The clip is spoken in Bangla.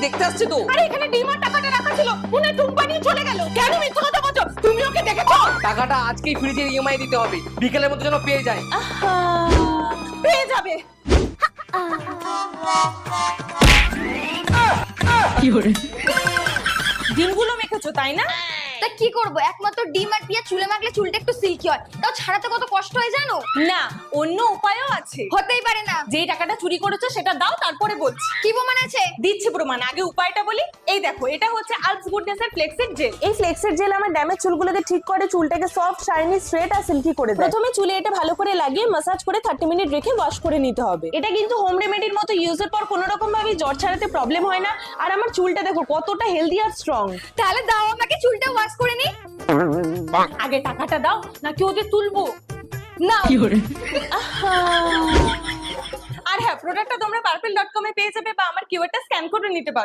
দেখতে আসছে তো। আরে এখানে ডিমার টাকাটা রাখা ছিল, উনি টুম্পা নিয়ে চলে গেল। কেন মিথ্যা কথা বলছো? তুমি ওকে দেখেছো? টাকাটা আজকেই ফ্রিজের ইএমআই দিতে হবে, বিকেলের মধ্যে যেন পেয়ে যায়। পেয়ে যাবে। ডিমগুলো মেখেছো তাই না? তা কি করব, একমাত্র ডিম আর পিঁয়াজ চুলে মাখলে চুলটা একটু সিল্কি হয়, তাও ছাড়াতে কত কষ্ট হয় জানো? না, অন্য উপায়ও আছে। হতেই পারে না। যেই টাকাটা চুরি করেছো সেটা দাও, তারপরে বলছি। কি প্রমাণ আছে? দিচ্ছি প্রমাণ, আগে উপায়টা বলি। এই দেখো, এটা হচ্ছে আলস গুডনেস এর ফ্লেক্সের জেল। এই ফ্লেক্সের জেল আমার ড্যামেজ চুলগুলোকে ঠিক করে, চুলটাকে সফট, শাইনি, স্ট্রেট আর সিল্কি করে দেয়। প্রথমে চুলে এটা ভালো করে লাগিয়ে মাসাজ করে 30 মিনিট রেখে ওয়াশ করে নিতে হবে। এটা কিন্তু হোম রেমেডির মতো, ইউজের পর কোনো রকম ভাবে জ্বর ছাড়াতে প্রবলেম হয় না। আর আমার চুলটা দেখো কতটা হেলদি আর স্ট্রং। তাহলে দাও আমাকে চুলটা ওয়াশ করে নি। আগে টাকাটা দাও, নাকি ওদের তুলবো? নাও। আর হ্যাঁ, প্রোডাক্টটা তোমরা purple.com এ পেয়ে যাবে, বা আমার কিউআরটা স্ক্যান করে নিতে পারো।